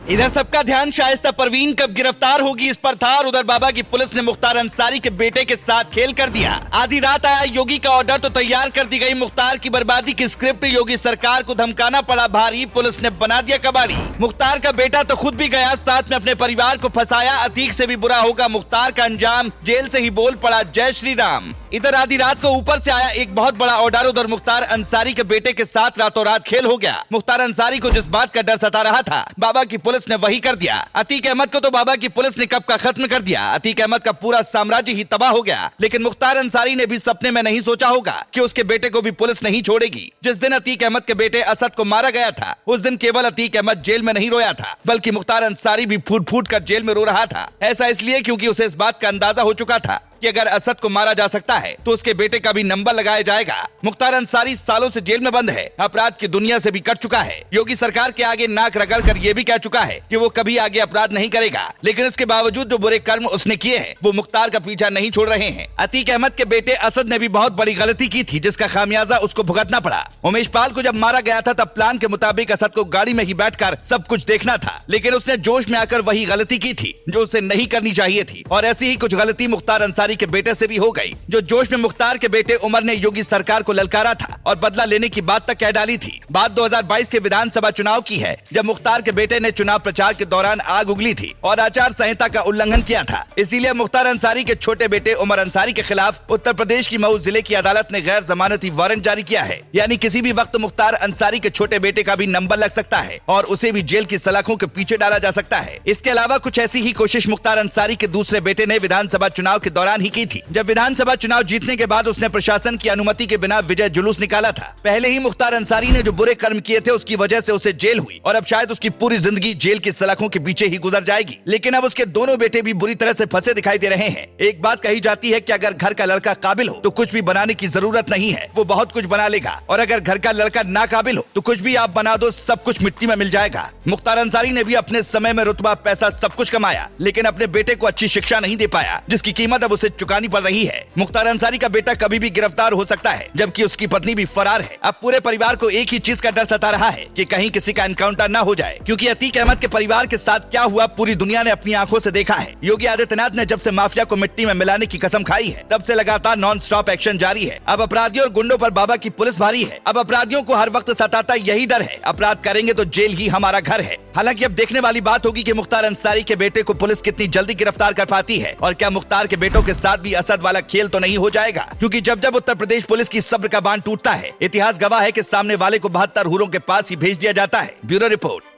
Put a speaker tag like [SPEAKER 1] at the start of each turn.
[SPEAKER 1] इधर सबका ध्यान शाइस्ता परवीन कब गिरफ्तार होगी इस पर था और उधर बाबा की पुलिस ने मुख्तार अंसारी के बेटे के साथ खेल कर दिया। आधी रात आया योगी का ऑर्डर तो तैयार कर दी गई मुख्तार की बर्बादी की स्क्रिप्ट। योगी सरकार को धमकाना पड़ा भारी, पुलिस ने बना दिया कबाड़ी। मुख्तार का बेटा तो खुद भी गया, साथ में अपने परिवार को फंसाया। अतीक से भी बुरा होगा मुख्तार का अंजाम, जेल से ही बोल पड़ा जय श्री राम। इधर आधी रात को ऊपर से आया एक बहुत बड़ा ऑर्डर, उधर मुख्तार अंसारी के बेटे के साथ रातों रात खेल हो गया। मुख्तार अंसारी को जिस बात का डर सता रहा था बाबा की पुलिस ने वही कर दिया। अतीक अहमद को तो बाबा की पुलिस ने कब का खत्म कर दिया। अतीक अहमद का पूरा साम्राज्य ही तबाह हो गया। लेकिन मुख्तार अंसारी ने भी सपने में नहीं सोचा होगा कि उसके बेटे को भी पुलिस नहीं छोड़ेगी। जिस दिन अतीक अहमद के बेटे असद को मारा गया था उस दिन केवल अतीक अहमद जेल में नहीं रोया था, बल्कि मुख्तार अंसारी भी फूट फूट कर जेल में रो रहा था। ऐसा इसलिए क्योंकि उसे इस बात का अंदाजा हो चुका था कि अगर असद को मारा जा सकता है तो उसके बेटे का भी नंबर लगाया जाएगा। मुख्तार अंसारी सालों से जेल में बंद है, अपराध की दुनिया से भी कट चुका है। योगी सरकार के आगे नाक रगड़ कर ये भी कह चुका है कि वो कभी आगे अपराध नहीं करेगा। लेकिन इसके बावजूद जो बुरे कर्म उसने किए हैं वो मुख्तार का पीछा नहीं छोड़ रहे हैं। अतीक अहमद के बेटे असद ने भी बहुत बड़ी गलती की थी जिसका खामियाजा उसको भुगतना पड़ा। उमेश पाल को जब मारा गया था तब प्लान के मुताबिक असद को गाड़ी में ही बैठकर सब कुछ देखना था, लेकिन उसने जोश में आकर वही गलती की थी जो उसे नहीं करनी चाहिए थी। और ऐसी ही कुछ गलती मुख्तार अंसारी के बेटे से भी हो गई। जो जोश में मुख्तार के बेटे उमर ने योगी सरकार को ललकारा था और बदला लेने की बात तक कह डाली थी। बात 2022 के विधानसभा चुनाव की है जब मुख्तार के बेटे ने चुनाव प्रचार के दौरान आग उगली थी और आचार संहिता का उल्लंघन किया था। इसीलिए मुख्तार अंसारी के छोटे बेटे उमर अंसारी के खिलाफ उत्तर प्रदेश की मऊ जिले की अदालत ने गैर जमानती वारंट जारी किया है। यानी किसी भी वक्त मुख्तार अंसारी के छोटे बेटे का भी नंबर लग सकता है और उसे भी जेल की सलाखों के पीछे डाला जा सकता है। इसके अलावा कुछ ऐसी ही कोशिश मुख्तार अंसारी के दूसरे बेटे ने विधानसभा चुनाव के दौरान ही की थी। जब विधानसभा चुनाव जीतने के बाद उसने प्रशासन की अनुमति के बिना विजय जुलूस निकाला था। पहले ही मुख्तार अंसारी ने जो बुरे कर्म किए थे उसकी वजह से उसे जेल हुई और अब शायद उसकी पूरी जिंदगी जेल की सलाखों के पीछे ही गुजर जाएगी। लेकिन अब उसके दोनों बेटे भी बुरी तरह से फंसे दिखाई दे रहे हैं। एक बात कही जाती है कि अगर घर का लड़का काबिल हो तो कुछ भी बनाने की जरूरत नहीं है, वो बहुत कुछ बना लेगा। और अगर घर का लड़का नाकाबिल हो तो कुछ भी आप बना दो, सब कुछ मिट्टी में मिल जाएगा। मुख्तार अंसारी ने भी अपने समय में रुतबा, पैसा सब कुछ कमाया, लेकिन अपने बेटे को अच्छी शिक्षा नहीं दे पाया, जिसकी कीमत अब उसे चुकानी पड़ रही है। मुख्तार अंसारी का बेटा कभी भी गिरफ्तार हो सकता है, जबकि उसकी पत्नी भी फरार है। अब पूरे परिवार को एक ही चीज का डर सता रहा है कि कहीं किसी का एनकाउंटर न हो जाए, क्योंकि अतीक अहमद के परिवार के साथ क्या हुआ पूरी दुनिया ने अपनी आंखों से देखा है। योगी आदित्यनाथ ने जब से माफिया को मिट्टी में मिलाने की कसम खाई है तब से लगातार नॉन स्टॉप एक्शन जारी है। अब अपराधियों और गुंडों पर बाबा की पुलिस भारी है। अब अपराधियों को हर वक्त सताता यही डर है, अपराध करेंगे तो जेल ही हमारा घर है। हालांकि अब देखने वाली बात होगी कि मुख्तार अंसारी के बेटे को पुलिस कितनी जल्दी गिरफ्तार कर पाती है और क्या मुख्तार के बेटों के साथ भी असद वाला खेल तो नहीं हो जाएगा। क्योंकि जब जब उत्तर प्रदेश पुलिस की सब्र का बांध टूटता है, इतिहास गवाह है कि सामने वाले को 72 हूरों के पास ही भेज दिया जाता है। Bureau report.